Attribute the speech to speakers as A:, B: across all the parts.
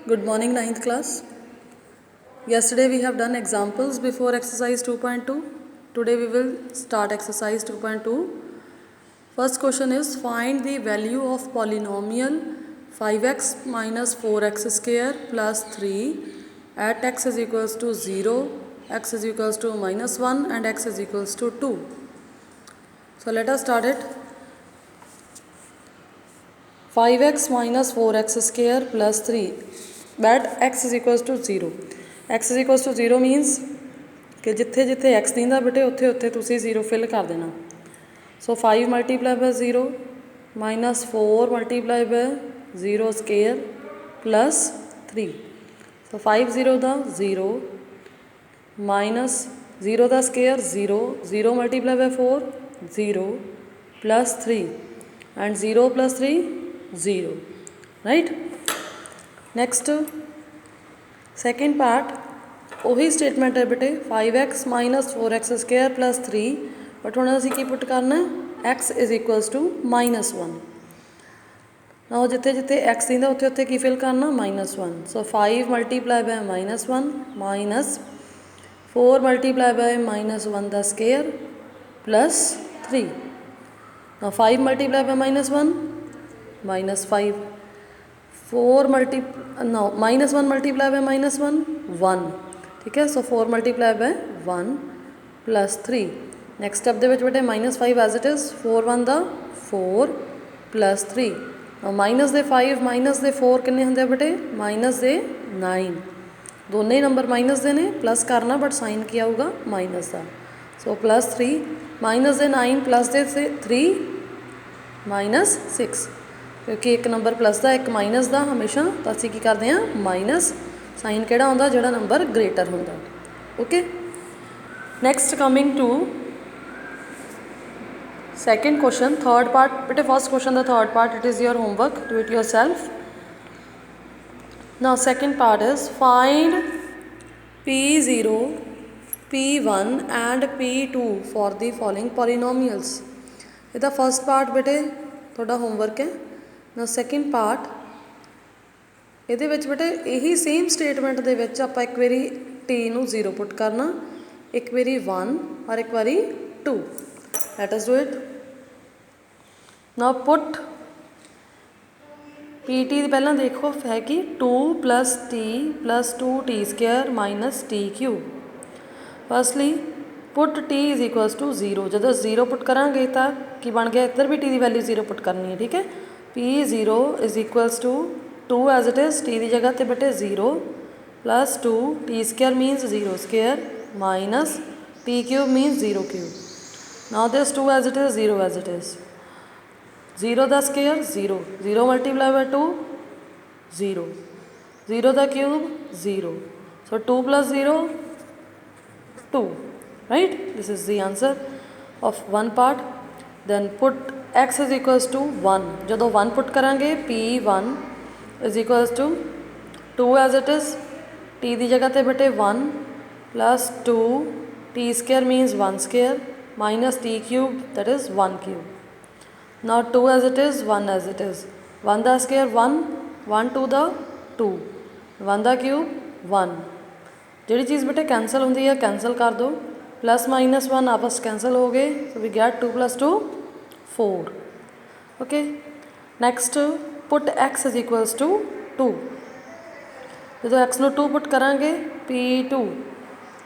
A: Good morning, 9th class. Yesterday we have done examples before exercise 2.2. Today we will start exercise 2.2. First question is find the value of polynomial 5x minus 4x square plus 3 at x is equals to 0, x is equals to minus 1 and x is equals to 2. So let us start it. 5x minus 4x square plus 3 that x is equals to 0. x is equals to 0 means कि जिथे जिथे x दिंदा बेटे उत्थे उत्थे तुसी 0 fill कर देना. So 5 multiplied by 0 minus 4 multiplied by 0 square plus 3. So 5 0 the 0 minus 0 the square 0, 0 multiplied by 4 0 plus 3 and 0 plus 3 0, right? Next second part वही स्टेटमेंट है बेटे 5x minus 4x square plus 3 but हम असी की पुट करना x is equals to -1. ना जिथे जिथे x दिंदा उत्थे उत्थे की फिल करना -1. सो 5 multiply by -1 minus 4 multiply by -1 the square plus 3. ना 5 मल्टीप्लाई बाय -1 -5, 4 -1 मल्टीप्लाई बाय -1 1, ठीक है. So 4 multiply by 1 plus 3. Next step के बेटे -5 as it is 4 1 the 4 plus 3. Minus दे 5 माइनस दे 4 किन्ने होंदे बेटे माइनस दे 9. दोनों ही नंबर माइनस दे ने प्लस करना बट साइन की आऊगा माइनस का. सो प्लस 3 माइनस दे 9 प्लस दे 3 -6 क्योंकि एक नंबर प्लस का एक माइनस का हमेशा तो असी की करते हैं माइनस. साइन किहड़ा आउंदा जिहड़ा नंबर ग्रेटर होंदा. Okay. Next coming to second question third part बेटे first question the third part it is your homework do it yourself. Now second part is find P0 P1 and P2 for the following polynomials. इहदा first part बेटे तुहाडा homework है. ना second part ਇਹਦੇ ਵਿੱਚ ਬੇਟੇ ਇਹੀ same statement ਦੇ ਵਿੱਚ ਆਪਾਂ ਇੱਕ ਵਾਰੀ t ਨੂੰ 0 ਪੁੱਟ ਕਰਨਾ, ਇੱਕ ਵਾਰੀ 1 ਔਰ ਇੱਕ ਵਾਰੀ 2. Let us do it. Now put pt ਦੀ ਪਹਿਲਾਂ ਦੇਖੋ ਹੈ ਕਿ 2 + t + 2t square - t cube. Firstly put t is equals to 0. ਜਦੋਂ 0 ਪੁੱਟ ਕਰਾਂਗੇ ਤਾਂ ਕੀ ਬਣ ਗਿਆ ਇੱਧਰ ਵੀ t ਦੀ ਵੈਲਿਊ 0 ਪੁੱਟ ਕਰਨੀ ਹੈ, ਠੀਕ ਹੈ. P0 is equals to 2 as it is t की जगह पे बेटे 0 + 2 t square minus 0 square minus t cube minus 0 cube. Now this 2 as it is 0 as it is 0 the square 0, 0 multiply by 2 0, 0 the cube 0. So 2 + 0 2, right. This is the answer of one part. Then put x is equals to 1. जो 1 put करांगे P1 is equals to 2 as it is t की जगह पे बेटे 1 + 2 t square minus 1 square minus t cube that is 1 cube. Now 2 as it is 1 as it is 1 the square 1, 1 2 the 2, 1 the cube 1. जी चीज़ बेटे cancel होंगी है cancel कर दो. प्लस -1 आपस कैंसल हो गए. So we get 2 + 2 4. Okay. Next put x is equals to 2. जो x ਨੂੰ 2 पुट करांगे P2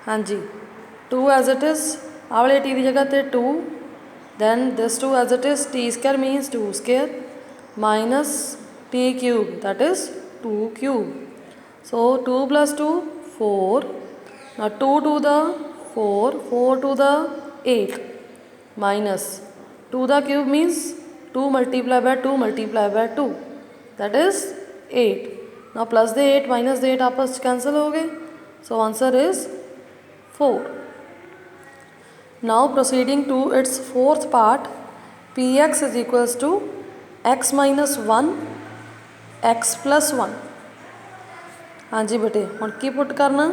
A: हाँ जी 2 एज इट इज़ आ वाले t की जगह पे 2, then this 2 as it is t square minus 2 square minus t cube that is 2 cube. So 2 + 2 4. now 2 2 the 4, 4 2 the 8 minus 2 the cube means 2 multiply by 2 multiply by 2 that is 8. ना plus दे 8 minus दे 8 आपस cancel हो गए. So answer is 4. Now proceeding to its fourth part Px is equals to x - 1 x + 1. हाँ जी बेटे हुण की put करना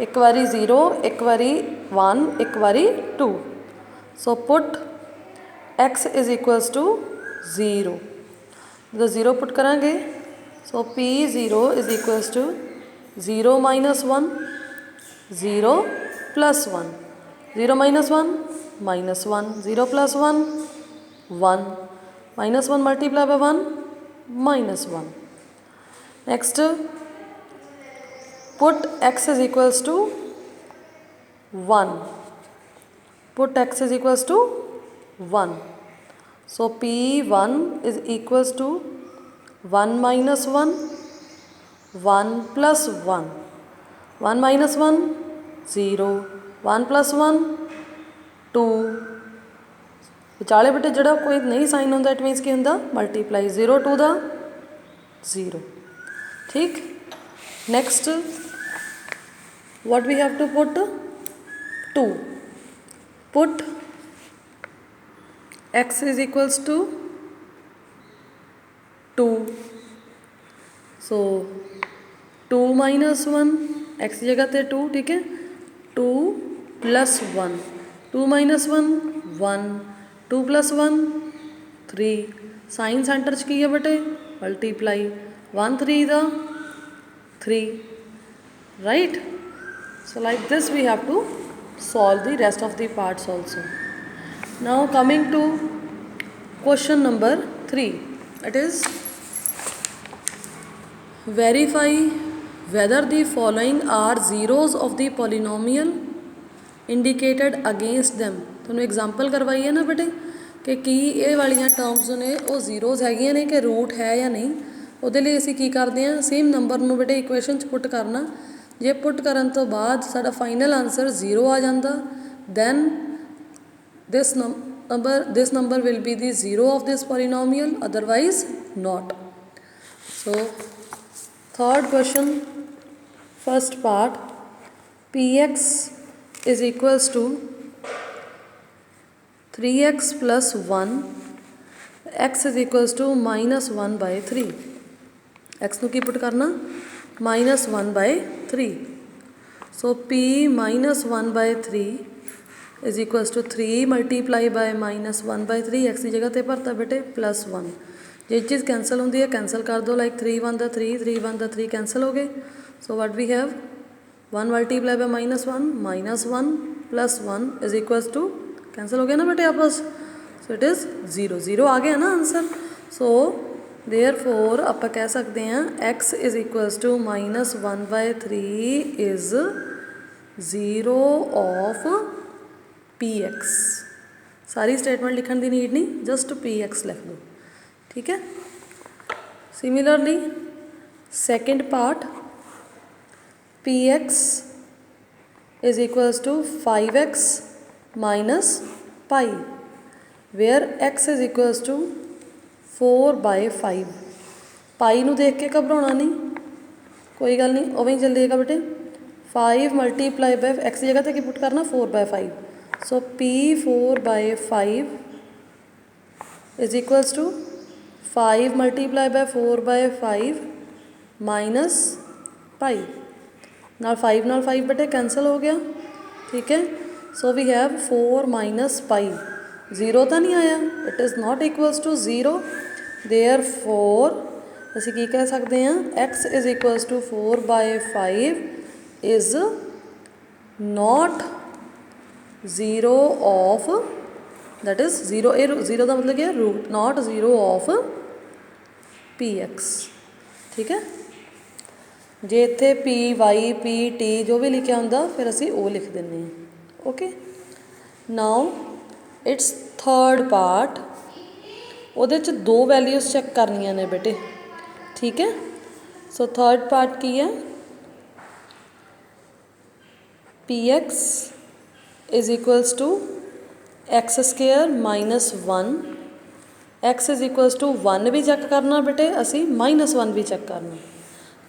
A: एक बारी 0 एक बारी 1 एक बारी 2. So put x is equals to 0. जो 0 पुट करांगे so P0 is equals to 0 minus 1 0 plus 1 0 minus 1 minus 1 0 plus 1 1 minus 1 multiply by 1 minus 1. Next put x is equals to 1. Put x is equals to 1. So P1 is equals to 1 minus 1 1 plus 1 1 minus 1 0 1 plus 1 2 ਵਿਚਾਲੇ ਬੇਟੇ ਜਿਹੜਾ ਕੋਈ ਨਹੀਂ sign ਹੁੰਦਾ it means ਕੀ ਹੁੰਦਾ multiply 0 to ਦਾ 0. ਠੀਕ. Next what we have to put 2. Put x is equals to 2. So 2 minus 1 x की जगह पे 2. ठीक है. 2 plus 1 2 minus 1 1 2 plus 1 3. Sine centre च की है बेटे मल्टीप्लाई 1 3 दा 3. Right. So like this we have to solve the rest of the parts also. Now coming to question number 3, it is verify whether the following are zeros of the polynomial indicated against them. ਤੁਹਾਨੂੰ example करवाई है ना बेटे कि की ये वालियां terms ने वो जीरोज हैगियां ने कि रूट है या नहीं. ਉਹਦੇ ਲਈ ਅਸੀਂ ਕੀ ਕਰਦੇ ਹਾਂ ਸੇਮ ਨੰਬਰ ਨੂੰ ਬੇਟੇ ਇਕੁਏਸ਼ਨ 'ਚ ਪੁੱਟ ਕਰਨਾ. ਜੇ ਪੁੱਟ ਕਰਨ ਤੋਂ ਬਾਅਦ ਸਾਡਾ ਫਾਈਨਲ ਆਨਸਰ 0 ਆ ਜਾਂਦਾ then this number will be the zero of this polynomial, otherwise not. So third question, first part, px is equals to 3x plus 1 x is equals to minus 1 by 3. x ਨੂੰ ਕੀ ਪੁੱਟ ਕਰਨਾ minus 1 by 3. So p minus 1 by 3 is equals to 3 multiply by minus 1 by 3. x की जगह पे भरता बेटे plus 1. जो चीज़ cancel होती है कैंसल कर दो like 3 1 दा 3 3 1 दा 3 कैंसल हो गए. So what we have 1 multiply by minus 1 minus 1 plus 1 is equals to cancel हो गया ना बेटे आपस. So it is 0 0 आ गया ना आंसर. So therefore ਆਪਾਂ ਕਹਿ ਸਕਦੇ ਹਾਂ x is equals to minus 1 by 3 is 0 of px. Sorry statement ਲਿਖਣ ਦੀ ਨੀਡ ਨਹੀਂ ਜਸਟ px ਲਿਖ ਲਓ. ਠੀਕ ਹੈ. Similarly second part px is equals to 5x minus pi where x is equals to 4 by 5. पाई ਨੂੰ देख के घबराना नहीं कोई गल नहीं उवें ही चलेगा बेटे. 5 मल्टीप्लाई बाय x की जगह पे पुट करना 4 by 5. So p 4 by 5 is equals to 5 multiply by 4 by 5 minus pi. नाल 5 बेटे कैंसल हो गया. ठीक है. So we have 4 minus pi. 0 तो नहीं आया it is not equals to 0. Therefore ਅਸੀਂ ਕੀ ਕਹਿ ਸਕਦੇ ਹਾਂ x is equals to 4 by 5 is not 0 of that is 0 0 ਦਾ ਮਤਲਬ ਕੀ ਹੈ root not 0 of px. ਠੀਕ ਹੈ. ਜੇ ਇੱਥੇ py pt ਜੋ ਵੀ ਲਿਖਿਆ ਹੁੰਦਾ ਫਿਰ ਅਸੀਂ ਉਹ ਲਿਖ ਦਿੰਦੇ ਹਾਂ. Okay. Now it's third part. ਉਹਦੇ 'ਚ 2 ਵੈਲਿਊਜ਼ ਚੈੱਕ ਕਰਨੀਆਂ ਨੇ ਬੇਟੇ. ठीक है. सो थर्ड पार्ट की है px is equals to x square minus 1. x is equals to 1 भी चेक करना बेटे असी माइनस 1 भी चेक करना.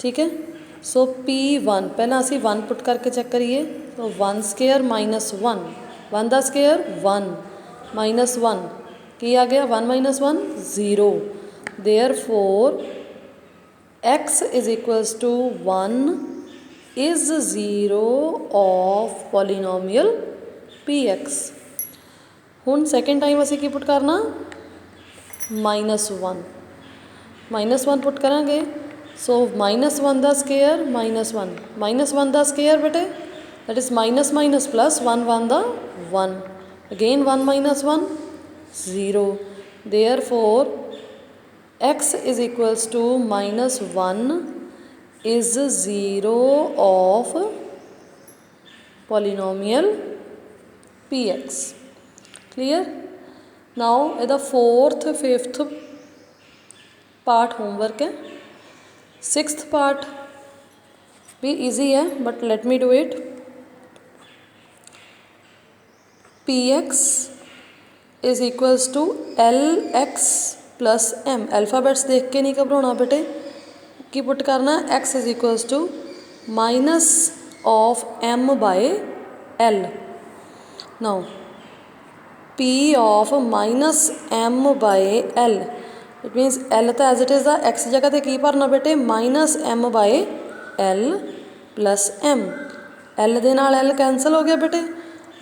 A: ठीक है. सो p1 पहला असी 1 पुट करके चेक करिए. तो 1 स्केयर माइनस 1 1 का स्केयर 1 माइनस 1 की आ गया 1 minus 1 0. Therefore x is equals to 1 is 0 of polynomial px. ਹੁਣ ਸੈਕਿੰਡ ਟਾਈਮ ਅਸੀਂ ਕੀ ਪੁੱਟ ਕਰਨਾ -1 -1 ਪੁੱਟ ਕਰਾਂਗੇ. सो -1 का स्केयर -1 का स्केयर बेटे that is minus minus plus 1 1 का 1 again 1 minus 1 0 therefore x is equals to -1 is 0 of polynomial px. Clear? Now ਇਹਦਾ 4th 5th part homework है 6th पार्ट भी ईजी है but let me do it px is equals to lx plus m alphabets देख के नहीं घबराना बेटे की पुट करना x is equals to minus of m by l now p of minus m by l it means l तो as it is the x जगह ते की भरना बेटे minus m by l plus m l दे नाल l cancel हो गया बेटे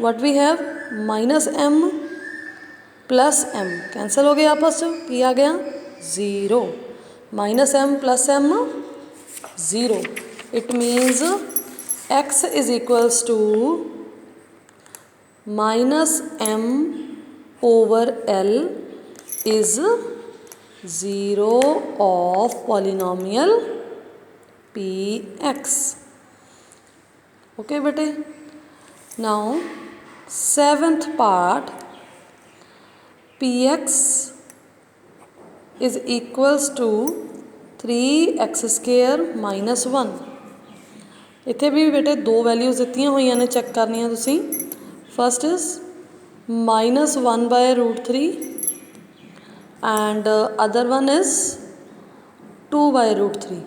A: what we have minus m plus m cancel हो गया आपस की आ गया 0 minus m plus m 0 it means x is equals to minus m over l is 0 of polynomial px. Okay बेटे now 7th part px is equals to 3x square minus 1 इत्थे भी बेटे दो वैल्यूज़ दित्तियां होईयां ने चेक करनियां तुसीं first is -1 by √3 and other one is 2 by √3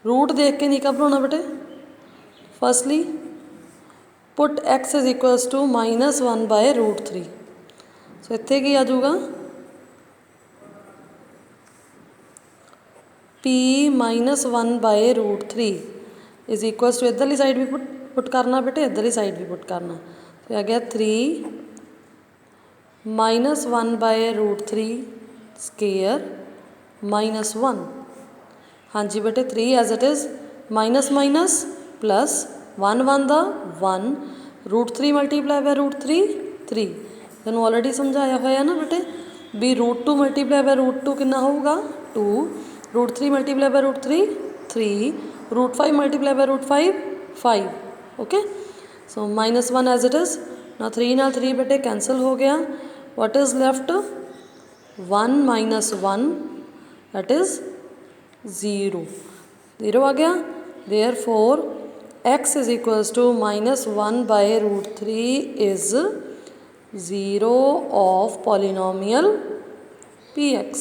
A: root देख के नहीं घबराना बेटे firstly put x is equals to -1 by √3 so इत्थे की आ जाऊगा p -1 by √3 is equals to इधरली साइड भी पुट करना बेटे इधरली साइड भी पुट करना तो आ गया 3 -1 by √3 स्केयर -1 हाँ जी बेटे 3 as it is minus minus plus 1 1 का 1 √3 मल्टीप्लाई बाय √3 3 तेनों ऑलरेडी समझाया होया ना बेटे भी √2 मल्टीप्लाई बाय √2 कितना होगा 2 √3 multiply by √3 3 √5 multiply by √5 5 okay so -1 as it is ना 3 ना 3 बेटे कैंसल हो गया what is left 1 minus 1 that is 0 0 आ गया therefore x is equals to -1 by √3 is 0 of polynomial px.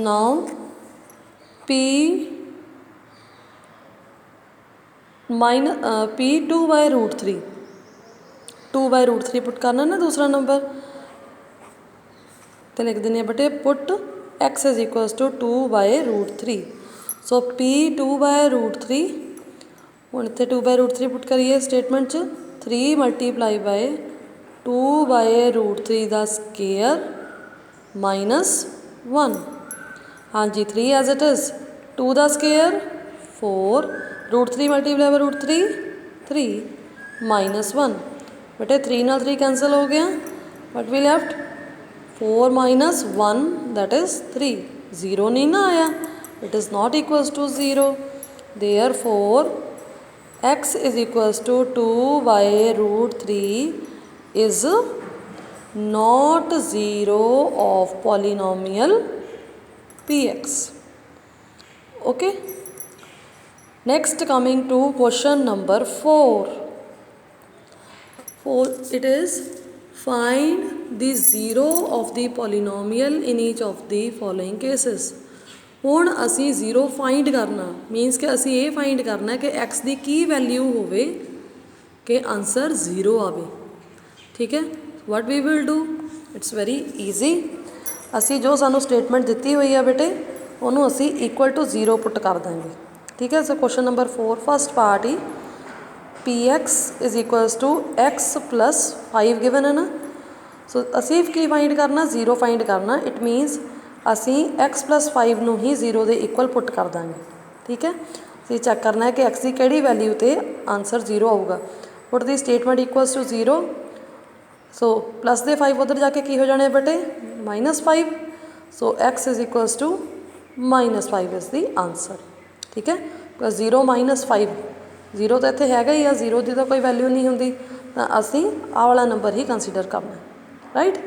A: Now p2 by √3 2 by √3 put करना ना दूसरा number तो लिख देने बेटे put x is equals to 2 by √3 so p2 by √3 हूँ इतने 2 by √3 पुट करिए स्टेटमेंट 3 मल्टीप्लाई बाय 2 by √3 का स्केयर -1 हाँ जी 3 एज इट इज़ 2 का स्केयर 4 √3 मल्टीप्लाई बाय √3 3 -1 बेटे 3 ना 3 कैंसल हो गया but we left 4 minus 1 that is 3 0 नहीं ना आया it is not equals to 0 therefore x is equals to 2 by √3 is not 0 of polynomial px. Okay, next coming to question number 4 it is find the zero of the polynomial in each of the following cases. हुण असी zero find करना मीनस कि असी ये find करना कि x की की वैल्यू होवे कि आंसर 0 आवे ठीक है what we will do it's very easy असी जो सानू स्टेटमेंट दिती हुई है बेटे उन्होंने असी इक्वल टू 0 पुट कर देंगे ठीक है so question number 4 first part ही px is equals to x plus 5 given है ना सो असी की फाइंड करना 0 फाइंड करना इट मीनस ਅਸੀਂ x+5 ਨੂੰ ਹੀ 0 ਦੇ ਇਕੁਅਲ ਪੁੱਟ ਕਰ ਦਾਂਗੇ। ਠੀਕ ਹੈ, ਅਸੀਂ ਚੈੱਕ ਕਰਨਾ ਹੈ ਕਿ x ਦੀ ਕਿਹੜੀ ਵੈਲਿਊ ਤੇ ਆਂਸਰ 0 ਆਊਗਾ। Put the statement equals to 0। So plus ਦੇ 5 ਉੱਧਰ ਜਾ ਕੇ ਕੀ ਹੋ ਜਾਣੇ ਬੇਟੇ -5। So x is equals to -5 is the answer. ਠੀਕ ਹੈ, 0 -5 0 ਤਾਂ ਇੱਥੇ ਹੈਗਾ ਹੀ ਆ, 0 ਦੀ ਤਾਂ ਕੋਈ ਵੈਲਿਊ ਨਹੀਂ ਹੁੰਦੀ, ਤਾਂ ਅਸੀਂ ਆਹ ਵਾਲਾ ਨੰਬਰ ਹੀ ਕੰਸੀਡਰ ਕਰਨਾ। ਰਾਈਟ,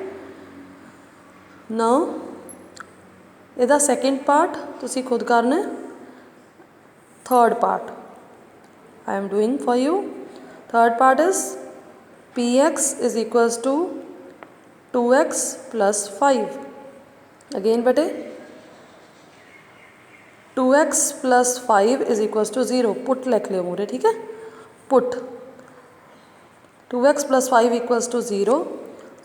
A: ਨਾਓ ਇਹਦਾ ਸੈਕਿੰਡ ਪਾਰਟ ਤੁਸੀਂ ਖੁਦ ਕਰਨਾ। Third part I am doing for you. Third part is px is equals to 2x plus 5. Again bete 2x plus 5 is equals to 0. Put लिख लियो मूरे, ठीक है। Put 2x plus 5 equals to 0.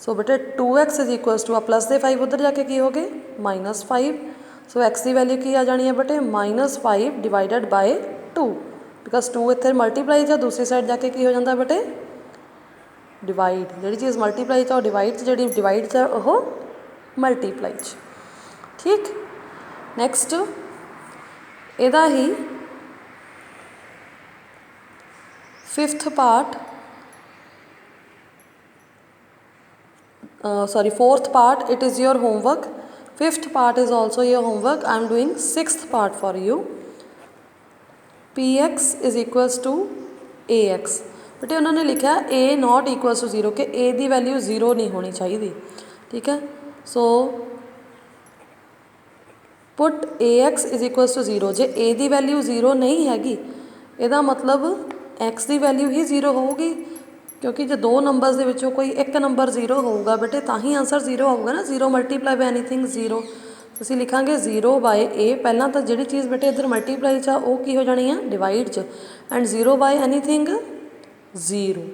A: So बेटे 2x is equals to plus दे 5 उधर जाके की हो गए -5। सो x की वैल्यू की आ जानी है बेटे -5 डिवाइडेड बाय 2, बिकॉज 2 इतने मल्टीप्लाई च दूसरी साइड जाके की हो जाता बेटे डिवाइड। जी चीज़ मल्टीप्लाई च डिवाइड च, जी डिवाइड च वो मल्टीप्लाई च। ठीक, नैक्सट इहदा ही fifth part sorry fourth part, it is your homework. Fifth part is also your homework. I am doing sixth part for you. px is equals to ax। बेटे उन्होंने लिखा a नॉट इक्वल्स टू 0 कि a की value 0 नहीं होनी चाहिए। ठीक है, so put ax is equals to 0। जे a की वैल्यू 0 नहीं हैगी, ਇਹਦਾ मतलब x की वैल्यू ही 0 होगी, क्योंकि जो दो नंबर्स के विचों कोई एक नंबर 0 होगा बेटे तो ही आंसर 0 आऊगा ना। 0 मल्टीप्लाई बाय एनीथिंग 0, ਅਸੀਂ लिखांगे 0 बाय a। पहला तो जी चीज़ बेटे इधर मल्टीप्लाई च वो की हो जानी है डिवाइड च, and 0 by anything 0।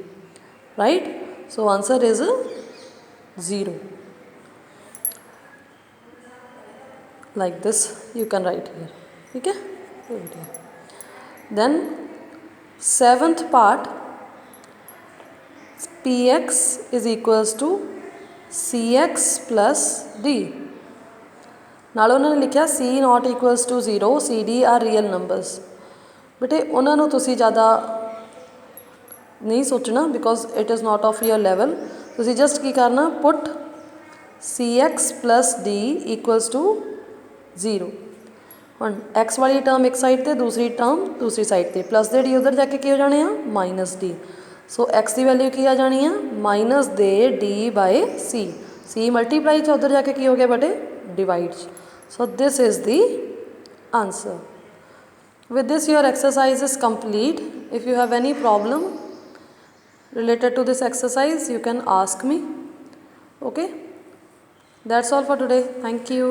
A: Right, so answer is 0। Like this you can write here. ठीक है, then seventh part px is equals to cx plus d। नाल उन्होंने लिखा c not equals to 0, C D are real numbers. बेटे उन्होंने तुसी ज़्यादा नहीं सोचना, because it is not of your level. तुसी जस्ट की करना, put cx plus d equals to 0। हम x वाली टर्म एक साइड ते, दूसरी टर्म दूसरी साइड ते, प्लस दे डी उधर जाके की हो जाने -d। सो x की वैल्यू की आ जानी है माइनस दे D by C. C multiply च उधर जाके की हो गया बेटे divide. So this is the answer. With this your exercise is complete. If you have any problem related to this exercise you can ask me. Okay, that's all for today. Thank you.